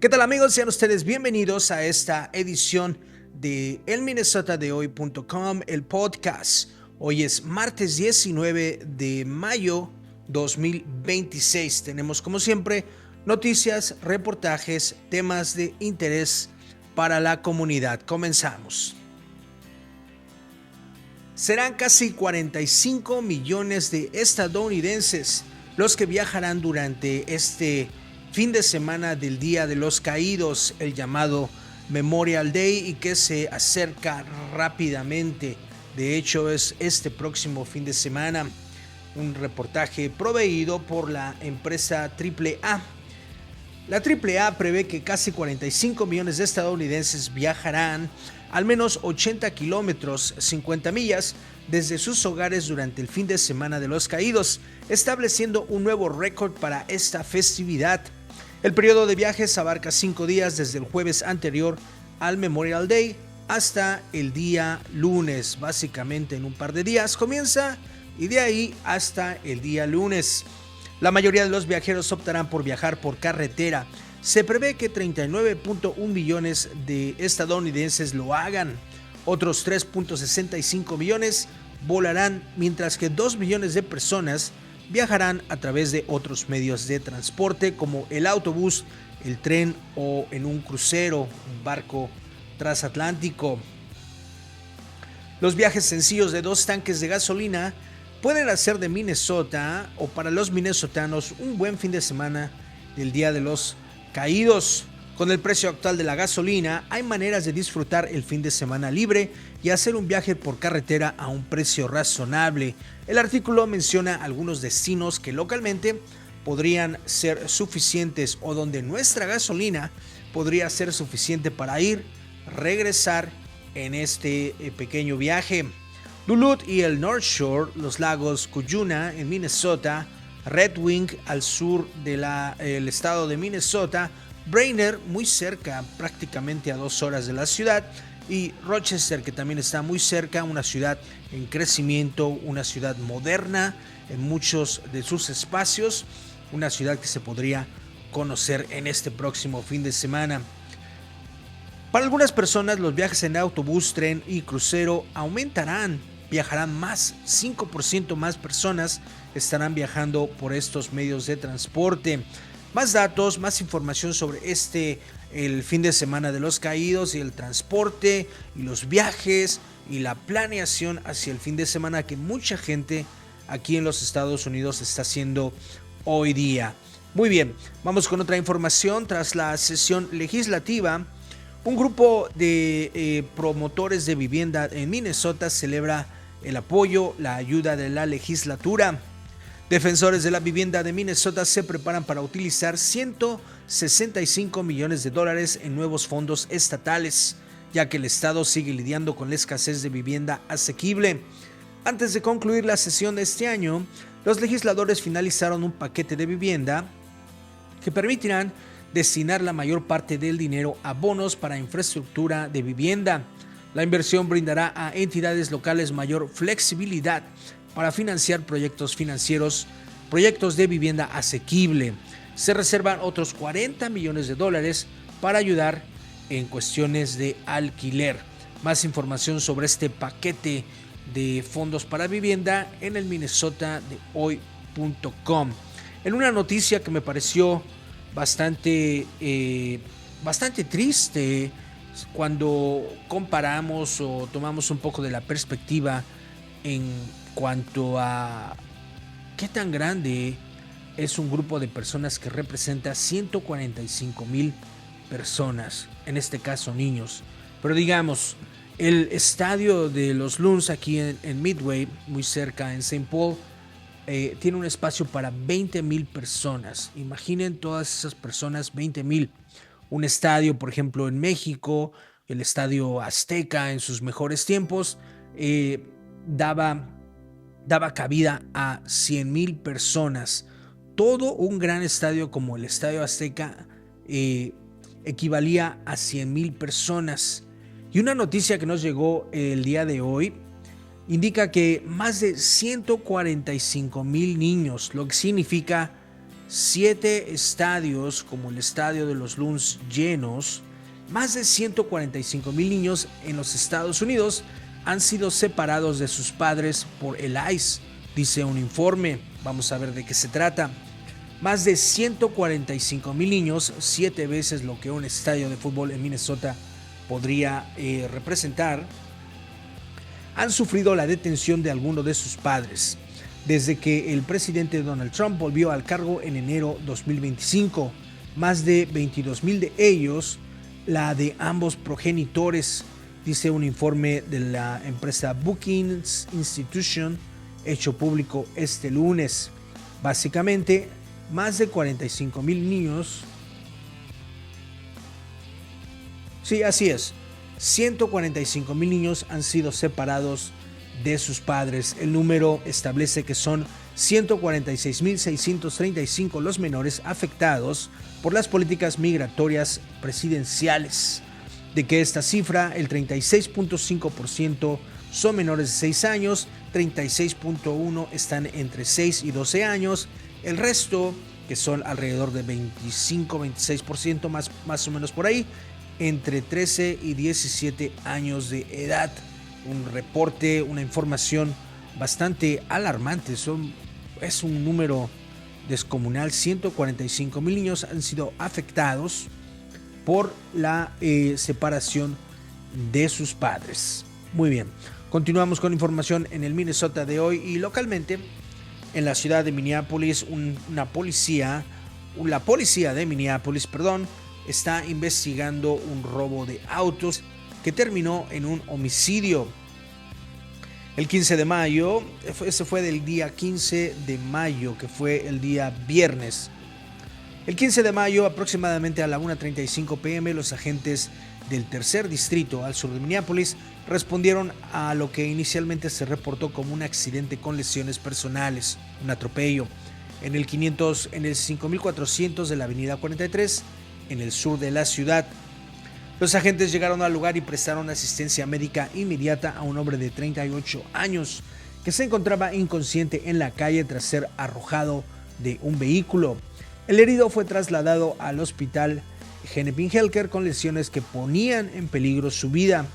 ¿Qué tal, amigos? Sean ustedes bienvenidos a esta edición de elminnesotadehoy.com, el podcast. Hoy es martes 19 de mayo 2026. Tenemos, como siempre, noticias, reportajes, temas de interés para la comunidad. Comenzamos. Serán casi 45 millones de estadounidenses los que viajarán durante este fin de semana del Día de los Caídos, el llamado Memorial Day, y que se acerca rápidamente. De hecho, es este próximo fin de semana. Un reportaje proveído por la empresa AAA. La AAA prevé que casi 45 millones de estadounidenses viajarán al menos 80 kilómetros, 50 millas, desde sus hogares durante el fin de semana de los Caídos, estableciendo un nuevo récord para esta festividad. El periodo de viajes abarca 5 días desde el jueves anterior al Memorial Day hasta el día lunes. Básicamente en un par de días comienza y de ahí hasta el día lunes. La mayoría de los viajeros optarán por viajar por carretera. Se prevé que 39.1 millones de estadounidenses lo hagan. Otros 3.65 millones volarán, mientras que 2 millones de personas viajarán a través de otros medios de transporte como el autobús, el tren o en un crucero, un barco transatlántico. Los viajes sencillos de 2 tanques de gasolina pueden hacer de Minnesota, o para los minnesotanos, un buen fin de semana del Día de los Caídos. Con el precio actual de la gasolina, hay maneras de disfrutar el fin de semana libre y hacer un viaje por carretera a un precio razonable. El artículo menciona algunos destinos que localmente podrían ser suficientes o donde nuestra gasolina podría ser suficiente para ir, regresar en este pequeño viaje. Duluth y el North Shore, los lagos Cuyuna en Minnesota, Red Wing al sur del estado de Minnesota, Brainerd muy cerca, prácticamente a 2 horas de la ciudad, y Rochester, que también está muy cerca, una ciudad en crecimiento, una ciudad moderna en muchos de sus espacios, una ciudad que se podría conocer en este próximo fin de semana. Para algunas personas los viajes en autobús, tren y crucero aumentarán, viajarán más, 5% más personas estarán viajando por estos medios de transporte. Más datos, más información sobre el fin de semana de los Caídos y el transporte y los viajes y la planeación hacia el fin de semana que mucha gente aquí en los Estados Unidos está haciendo hoy día. Muy bien, vamos con otra información. Tras la sesión legislativa, un grupo de promotores de vivienda en Minnesota celebra el apoyo, la ayuda de la legislatura. Defensores de la vivienda de Minnesota se preparan para utilizar $165 millones en nuevos fondos estatales, ya que el estado sigue lidiando con la escasez de vivienda asequible. Antes de concluir la sesión de este año, los legisladores finalizaron un paquete de vivienda que permitirán destinar la mayor parte del dinero a bonos para infraestructura de vivienda. La inversión brindará a entidades locales mayor flexibilidad para financiar proyectos de vivienda asequible. Se reservan otros $40 millones para ayudar en cuestiones de alquiler. Más información sobre este paquete de fondos para vivienda en el minnesotadehoy.com. En una noticia que me pareció bastante triste cuando comparamos o tomamos un poco de la perspectiva en cuanto a qué tan grande es un grupo de personas que representa 145,000 personas, en este caso niños. Pero digamos, el estadio de los Loons aquí en Midway, muy cerca en St. Paul, tiene un espacio para 20,000 personas. Imaginen todas esas personas, 20,000. Un estadio, por ejemplo, en México, el Estadio Azteca en sus mejores tiempos, daba cabida a 100,000 personas. Todo un gran estadio como el Estadio Azteca equivalía a 100,000 personas. Y una noticia que nos llegó el día de hoy indica que más de 145,000 niños, lo que significa 7 estadios como el Estadio de los Loons llenos. Más de 145,000 niños en los Estados Unidos han sido separados de sus padres por el ICE, dice un informe. Vamos a ver de qué se trata. Más de 145,000 niños, 7 veces lo que un estadio de fútbol en Minnesota podría representar, han sufrido la detención de alguno de sus padres desde que el presidente Donald Trump volvió al cargo en enero 2025. Más de 22,000 de ellos, la de ambos progenitores, dice un informe de la empresa Brookings Institution hecho público este lunes. Básicamente, más de 45,000 niños. Sí, así es. 145,000 niños han sido separados de sus padres. El número establece que son 146,635 los menores afectados por las políticas migratorias presidenciales. De que esta cifra, el 36.5% son menores de 6 años, 36.1% están entre 6 y 12 años, el resto, que son alrededor de 25-26% más o menos por ahí, entre 13 y 17 años de edad. Un reporte, una información bastante alarmante. Es un número descomunal. 145,000 niños han sido afectados por la separación de sus padres. Muy bien, continuamos con información en el Minnesota de hoy y localmente en la ciudad de Minneapolis. La policía de Minneapolis, está investigando un robo de autos que terminó en un homicidio. El 15 de mayo, ese fue del día 15 de mayo, que fue el día viernes. El 15 de mayo, aproximadamente a la 1:35 p.m., los agentes del tercer distrito al sur de Minneapolis respondieron a lo que inicialmente se reportó como un accidente con lesiones personales, un atropello, en el 5400 de la avenida 43, en el sur de la ciudad. Los agentes llegaron al lugar y prestaron asistencia médica inmediata a un hombre de 38 años que se encontraba inconsciente en la calle tras ser arrojado de un vehículo. El herido fue trasladado al hospital Hennepin Healthcare con lesiones que ponían en peligro su vida.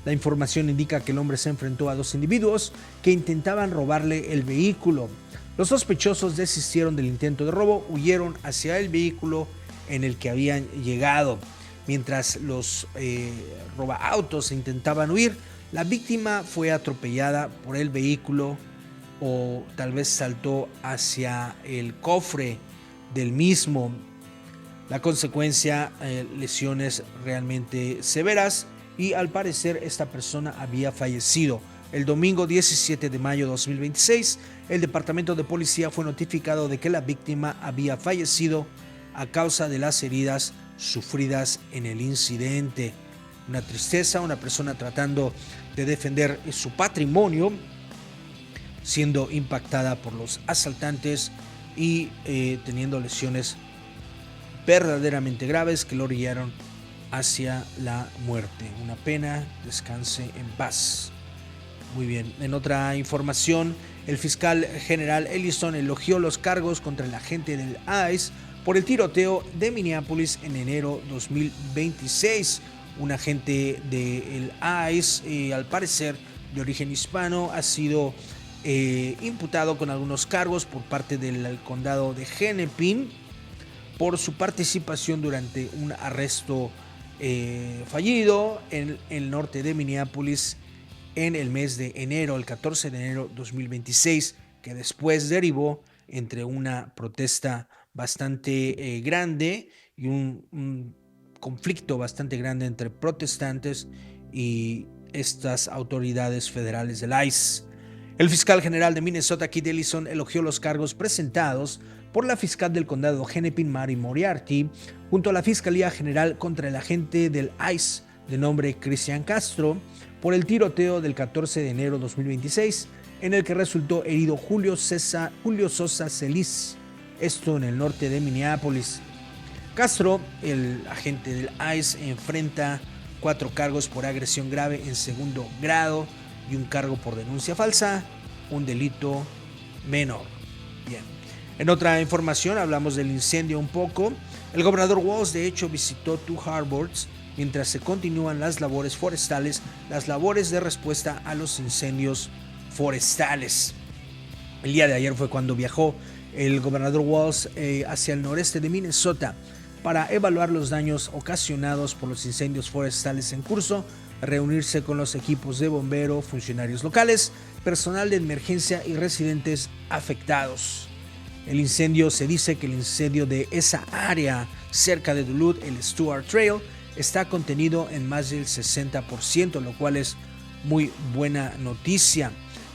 La información indica que el hombre se enfrentó a 2 individuos que intentaban robarle el vehículo. Los sospechosos desistieron del intento de robo, huyeron hacia el vehículo en el que habían llegado. Mientras los robaautos intentaban huir, la víctima fue atropellada por el vehículo o tal vez saltó hacia el cofre del mismo. La consecuencia, lesiones realmente severas y al parecer esta persona había fallecido. El domingo 17 de mayo de 2026, el departamento de policía fue notificado de que la víctima había fallecido a causa de las heridas sufridas en el incidente. Una tristeza, una persona tratando de defender su patrimonio, siendo impactada por los asaltantes y teniendo lesiones verdaderamente graves que lo orillaron hacia la muerte. Una pena, descanse en paz. Muy bien, en otra información, el fiscal general Ellison elogió los cargos contra el agente del ICE por el tiroteo de Minneapolis en enero 2026. Un agente del ICE, al parecer de origen hispano, ha sido imputado con algunos cargos por parte del condado de Hennepin por su participación durante un arresto fallido en el norte de Minneapolis en el mes de enero, el 14 de enero 2026, que después derivó entre una protesta bastante grande y un conflicto bastante grande entre protestantes y estas autoridades federales del ICE. El fiscal general de Minnesota, Keith Ellison, elogió los cargos presentados por la fiscal del condado Hennepin, Mary Moriarty, junto a la Fiscalía General contra el agente del ICE de nombre Christian Castro por el tiroteo del 14 de enero 2026, en el que resultó herido Julio Sosa Celis, esto en el norte de Minneapolis. Castro, el agente del ICE, enfrenta 4 cargos por agresión grave en segundo grado y un cargo por denuncia falsa, un delito menor. Bien. En otra información hablamos del incendio un poco. El gobernador Walz de hecho visitó Two Harbors mientras se continúan las labores forestales, las labores de respuesta a los incendios forestales. El día de ayer fue cuando viajó el gobernador Walz hacia el noreste de Minnesota para evaluar los daños ocasionados por los incendios forestales en curso, reunirse con los equipos de bombero, funcionarios locales, personal de emergencia y residentes afectados. El incendio, se dice que el incendio de esa área cerca de Duluth, el Stuart Trail, está contenido en más del 60%, lo cual es muy buena noticia.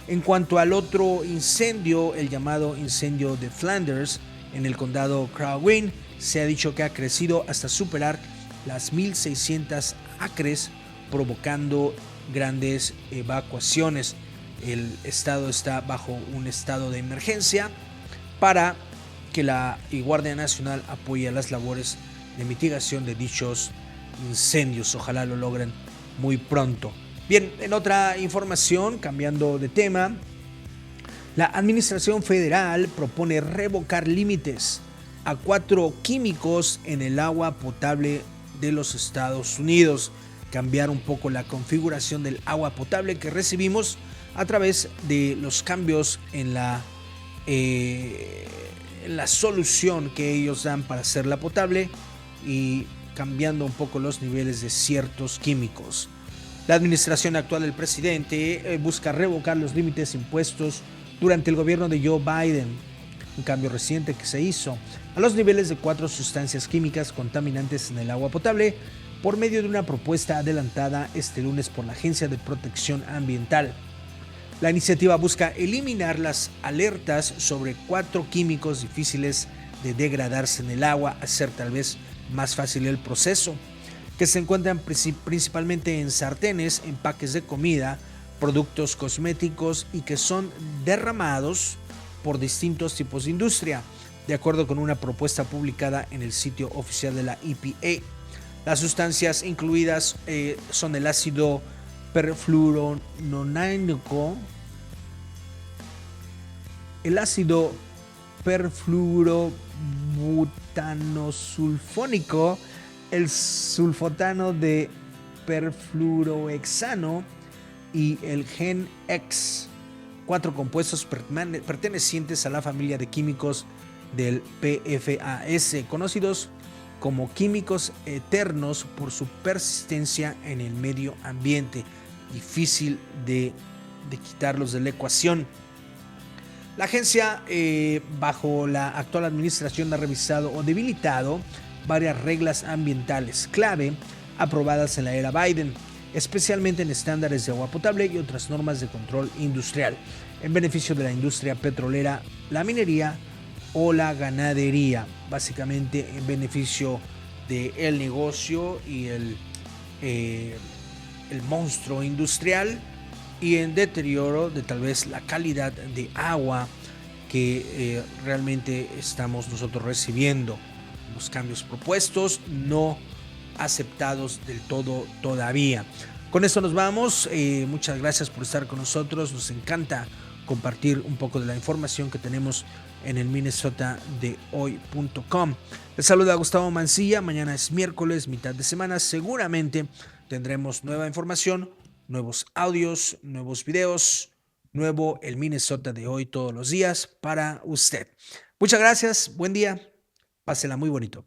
En cuanto al otro incendio, el llamado incendio de Flanders, en el condado Crow Wing, se ha dicho que ha crecido hasta superar las 1,600 acres, provocando grandes evacuaciones. El estado está bajo un estado de emergencia para que la Guardia Nacional apoye las labores de mitigación de dichos incendios. Ojalá lo logren muy pronto. Bien, en otra información, cambiando de tema, la Administración Federal propone revocar límites a 4 químicos en el agua potable de los Estados Unidos, cambiar un poco la configuración del agua potable que recibimos a través de los cambios en la solución que ellos dan para hacerla potable y cambiando un poco los niveles de ciertos químicos. La administración actual del presidente busca revocar los límites impuestos durante el gobierno de Joe Biden, un cambio reciente que se hizo a los niveles de 4 sustancias químicas contaminantes en el agua potable por medio de una propuesta adelantada este lunes por la Agencia de Protección Ambiental. La iniciativa busca eliminar las alertas sobre 4 químicos difíciles de degradarse en el agua, hacer tal vez más fácil el proceso, que se encuentran principalmente en sartenes, empaques de comida, productos cosméticos y que son derramados por distintos tipos de industria, de acuerdo con una propuesta publicada en el sitio oficial de la EPA. Las sustancias incluidas son el ácido perfluorononánico, el ácido perfluorobutanosulfónico, el sulfotano de perfluorohexano y el Gen X, 4 compuestos pertenecientes a la familia de químicos del PFAS, conocidos como químicos eternos por su persistencia en el medio ambiente, difícil de quitarlos de la ecuación. La agencia, bajo la actual administración, ha revisado o debilitado varias reglas ambientales clave aprobadas en la era Biden, especialmente en estándares de agua potable y otras normas de control industrial, en beneficio de la industria petrolera, la minería o la ganadería, básicamente en beneficio del negocio y el monstruo industrial, y en deterioro de tal vez la calidad de agua que realmente estamos nosotros recibiendo. Los cambios propuestos no aceptados del todo todavía. Con esto nos vamos. Muchas gracias por estar con nosotros. Nos encanta compartir un poco de la información que tenemos en el minnesotadehoy.com. Les saluda Gustavo Mancilla. Mañana es miércoles, mitad de semana. Seguramente tendremos nueva información, nuevos audios, nuevos videos, nuevo el Minnesota de hoy todos los días para usted. Muchas gracias. Buen día. Pásela muy bonito.